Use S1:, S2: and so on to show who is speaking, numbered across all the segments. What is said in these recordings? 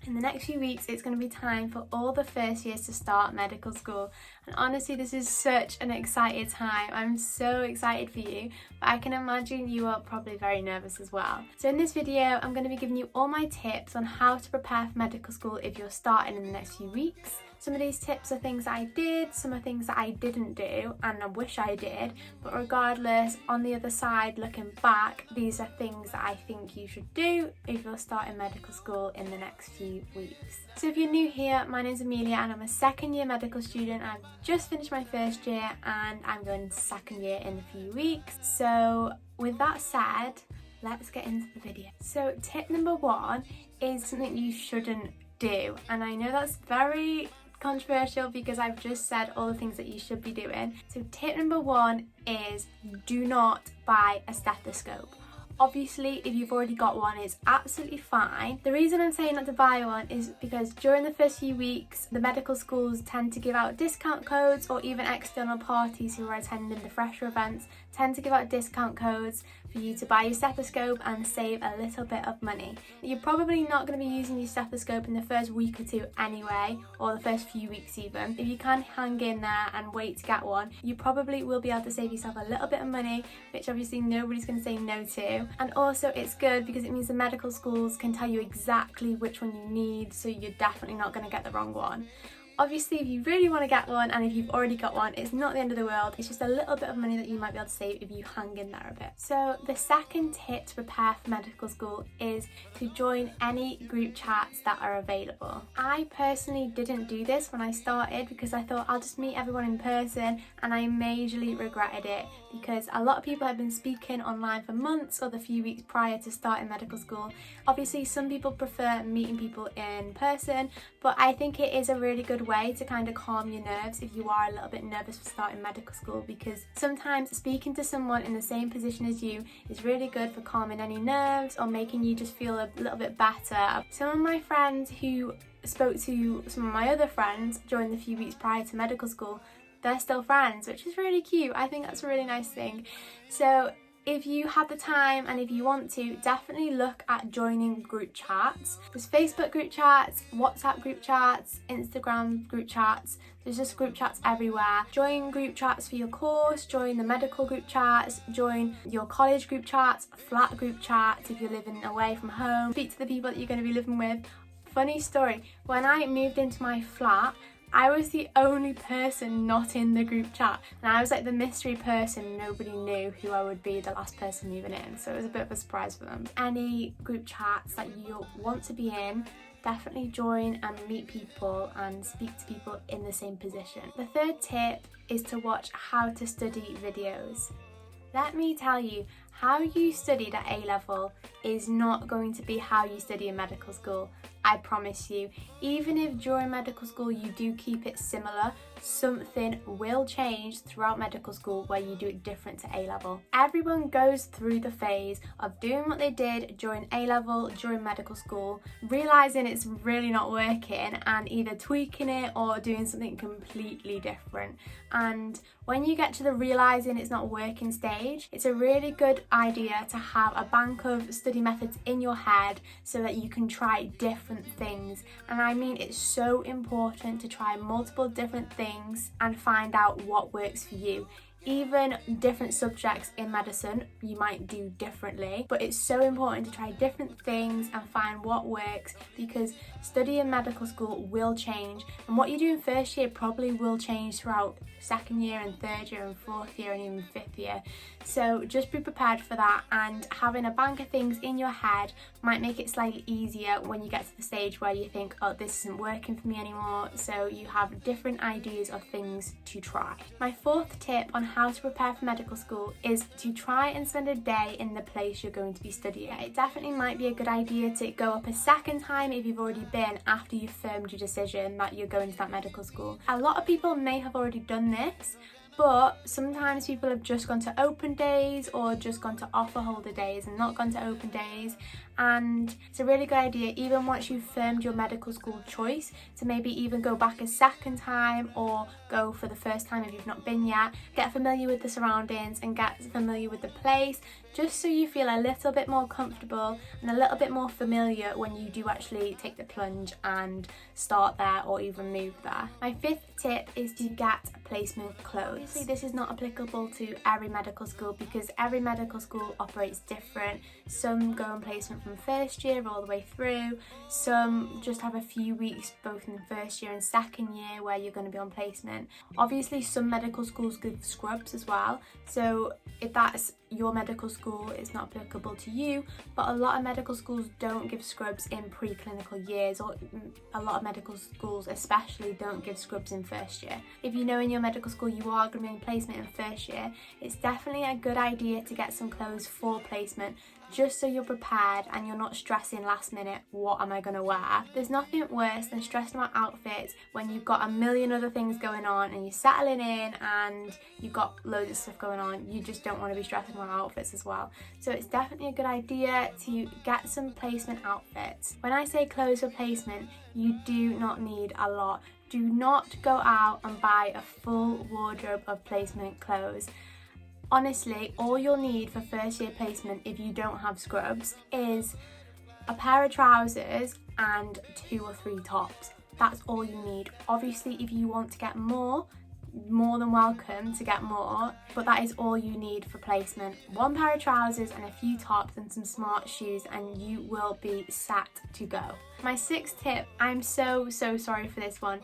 S1: In the next few weeks, it's going to be time for all the first years to start medical school. And honestly, this is such an exciting time. I'm so excited for you, but I can imagine you are probably very nervous as well. So in this video, I'm going to be giving you all my tips on how to prepare for medical school if you're starting in the next few weeks. Some of these tips are things that I did, some are things that I didn't do, and I wish I did, but regardless, on the other side, looking back, these are things that I think you should do if you're starting medical school in the next few weeks. So if you're new here, my name's Amelia and I'm a second year medical student. I've just finished my first year and I'm going into second year in a few weeks. So with that said, let's get into the video. So tip number one is something you shouldn't do, and I know that's very controversial because I've just said all the things that you should be doing. So tip number one is do not buy a stethoscope. Obviously, if you've already got one, it's absolutely fine. The reason I'm saying not to buy one is because during the first few weeks, the medical schools tend to give out discount codes, or even external parties who are attending the fresher events tend to give out discount codes for you to buy your stethoscope and save a little bit of money. You're probably not going to be using your stethoscope in the first week or two anyway, or the first few weeks even. If you can hang in there and wait to get one, you probably will be able to save yourself a little bit of money, which obviously nobody's going to say no to. And also it's good because it means the medical schools can tell you exactly which one you need, so you're definitely not going to get the wrong one. Obviously, if you really want to get one and if you've already got one, it's not the end of the world. It's just a little bit of money that you might be able to save if you hang in there a bit. So the second tip to prepare for medical school is to join any group chats that are available. I personally didn't do this when I started because I thought I'll just meet everyone in person, and I majorly regretted it because a lot of people have been speaking online for months or the few weeks prior to starting medical school. Obviously, some people prefer meeting people in person, but I think it is a really good way to kind of calm your nerves if you are a little bit nervous for starting medical school, because sometimes speaking to someone in the same position as you is really good for calming any nerves or making you just feel a little bit better. Some of my friends who spoke to some of my other friends during the few weeks prior to medical school, they're still friends, which is really cute. I think that's a really nice thing. So if you have the time and if you want to, definitely look at joining group chats. There's Facebook group chats, WhatsApp group chats, Instagram group chats. There's just group chats everywhere. Join group chats for your course, join the medical group chats, join your college group chats, flat group chats if you're living away from home. Speak to the people that you're going to be living with. Funny story, when I moved into my flat, I was the only person not in the group chat, and I was like the mystery person. Nobody knew who I would be the last person moving in, so it was a bit of a surprise for them. Any group chats that you want to be in, definitely join and meet people and speak to people in the same position. The third tip is to watch how to study videos. Let me tell you, how you studied at A-level is not going to be how you study in medical school. I promise you. Even if during medical school you do keep it similar, something will change throughout medical school where you do it different to A-level. Everyone goes through the phase of doing what they did during A-level, during medical school, realising it's really not working and either tweaking it or doing something completely different. And when you get to the realising it's not working stage, it's a really good idea to have a bank of study methods in your head so that you can try different things. And I mean, it's so important to try multiple different things and find out what works for you. Even different subjects in medicine you might do differently, but it's so important to try different things and find what works, because studying medical school will change, and what you do in first year probably will change throughout second year and third year and fourth year and even fifth year. So just be prepared for that, and having a bank of things in your head might make it slightly easier when you get to the stage where you think, oh, this isn't working for me anymore, so you have different ideas of things to try. My fourth tip on how to prepare for medical school is to try and spend a day in the place you're going to be studying. It definitely might be a good idea to go up a second time if you've already been, after you've firmed your decision that you're going to that medical school. A lot of people may have already done this, But sometimes people have just gone to open days or just gone to offer holder days and not gone to open days, and it's a really good idea, even once you've firmed your medical school choice, to maybe even go back a second time or go for the first time if you've not been yet. Get familiar with the surroundings and get familiar with the place, just so you feel a little bit more comfortable and a little bit more familiar when you do actually take the plunge and start there or even move there. My fifth tip is to get placement clothes. Obviously this is not applicable to every medical school because every medical school operates different. Some go on placement from first year all the way through, some just have a few weeks both in first year and second year where you're going to be on placement. Obviously some medical schools give scrubs as well, so if that's your medical school, it's not applicable to you, but a lot of medical schools don't give scrubs in pre-clinical years, or a lot of medical schools especially don't give scrubs in first year. If you know in your medical school you are going to be in placement in first year, it's definitely a good idea to get some clothes for placement, just so you're prepared and you're not stressing last minute, what am I going to wear? There's nothing worse than stressing about outfits when you've got a million other things going on and you're settling in and you've got loads of stuff going on. You just don't want to be stressing about outfits as well. So it's definitely a good idea to get some placement outfits. When I say clothes for placement, you do not need a lot. Do not go out and buy a full wardrobe of placement clothes. Honestly, all you'll need for first year placement if you don't have scrubs is a pair of trousers and 2 or 3 tops. That's all you need. Obviously, if you want to get more than welcome to get more, but that is all you need for placement. 1 pair of trousers and a few tops and some smart shoes and you will be set to go. My 6th tip, I'm so sorry for this one,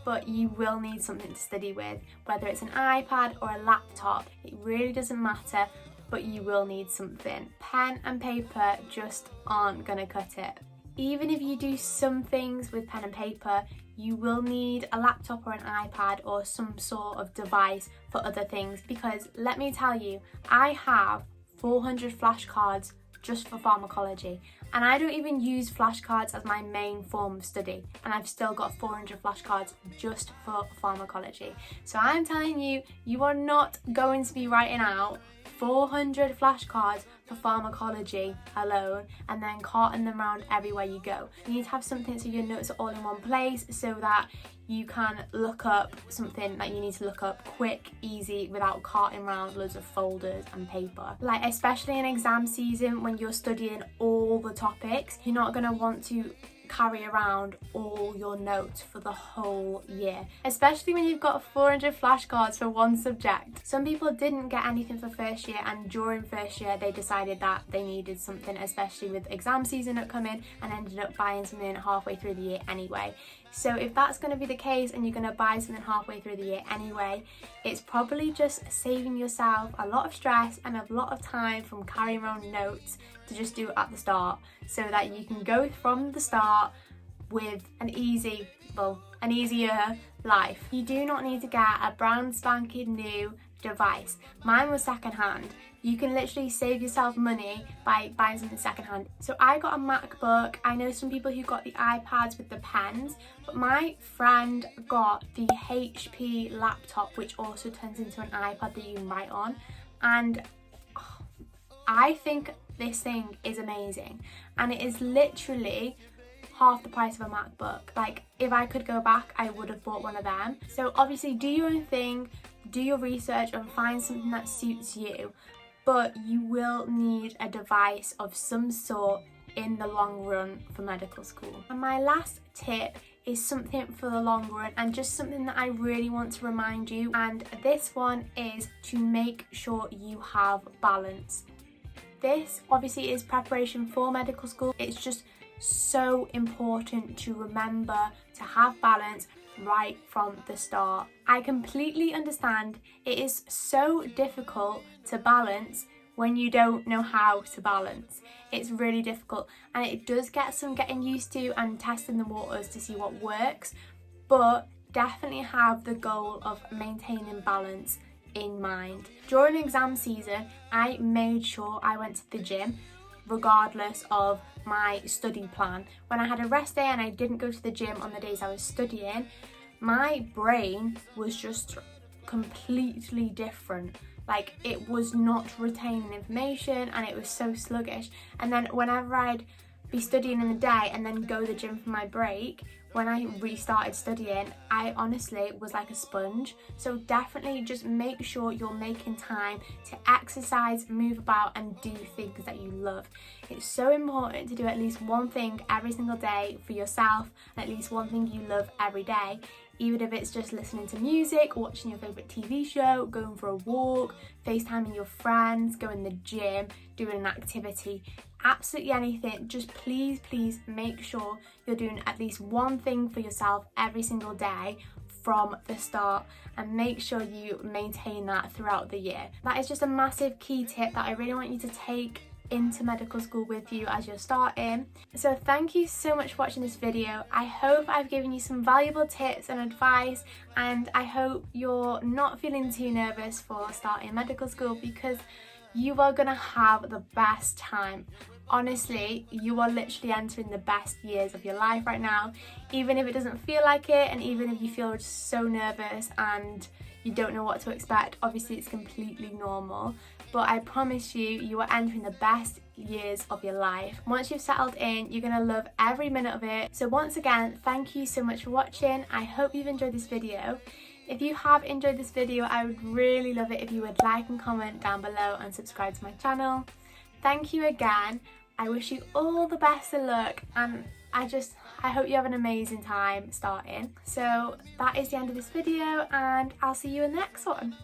S1: but you will need something to study with, whether it's an iPad or a laptop, it really doesn't matter, but you will need something. Pen and paper just aren't gonna cut it. Even if you do some things with pen and paper, you will need a laptop or an iPad or some sort of device for other things, because let me tell you, I have 400 flashcards just for pharmacology, and I don't even use flashcards as my main form of study, and I've still got 400 flashcards just for pharmacology. So I'm telling you, you are not going to be writing out 400 flashcards for pharmacology alone and then carting them around everywhere you go. You need to have something so your notes are all in one place, so that you can look up something that you need to look up quick, easy, without carting around loads of folders and paper. Like especially in exam season when you're studying all the topics, you're not going to want to carry around all your notes for the whole year, especially when you've got 400 flashcards for one subject. Some people didn't get anything for first year, and during first year they decided that they needed something, especially with exam season upcoming, and ended up buying something halfway through the year anyway. So if that's going to be the case and you're going to buy something halfway through the year anyway, it's probably just saving yourself a lot of stress and a lot of time from carrying around notes to just do it at the start, so that you can go from the start with an easier life. You do not need to get a brand spanking new device. Mine was secondhand. You can literally save yourself money by buying something secondhand. So I got a MacBook. I know some people who got the iPads with the pens, but my friend got the HP laptop, which also turns into an iPad that you can write on, and I think this thing is amazing, and it is literally half the price of a MacBook. Like, if I could go back, I would have bought one of them. So obviously do your own thing, do your research and find something that suits you, but you will need a device of some sort in the long run for medical school. And my last tip is something for the long run, and just something that I really want to remind you, and this one is to make sure you have balance. This obviously is preparation for medical school. It's just so important to remember to have balance right from the start. I completely understand it is so difficult to balance when you don't know how to balance. It's really difficult, and it does get some getting used to and testing the waters to see what works, but definitely have the goal of maintaining balance in mind. During exam season, I made sure I went to the gym regardless of my study plan. When I had a rest day and I didn't go to the gym on the days I was studying, my brain was just completely different. Like, it was not retaining information and it was so sluggish. And then whenever I'd be studying in the day and then go to the gym for my break, when I restarted studying, I honestly was like a sponge. So definitely just make sure you're making time to exercise, move about and do things that you love. It's so important to do at least one thing every single day for yourself, and at least one thing you love every day. Even if it's just listening to music, watching your favourite TV show, going for a walk, FaceTiming your friends, going to the gym, doing an activity, absolutely anything. Just please make sure you're doing at least one thing for yourself every single day from the start, and make sure you maintain that throughout the year. That is just a massive key tip that I really want you to take into medical school with you as you're starting. So thank you so much for watching this video. I hope I've given you some valuable tips and advice, and I hope you're not feeling too nervous for starting medical school, because you are gonna have the best time. Honestly, you are literally entering the best years of your life right now, even if it doesn't feel like it, and even if you feel just so nervous and you don't know what to expect. Obviously it's completely normal, but I promise you, you are entering the best years of your life. Once you've settled in, you're gonna love every minute of it. So once again, thank you so much for watching. I hope you've enjoyed this video. If you have enjoyed this video, I would really love it if you would like and comment down below and subscribe to my channel. Thank you again. I wish you all the best of luck, and I hope you have an amazing time starting. So that is the end of this video, and I'll see you in the next one.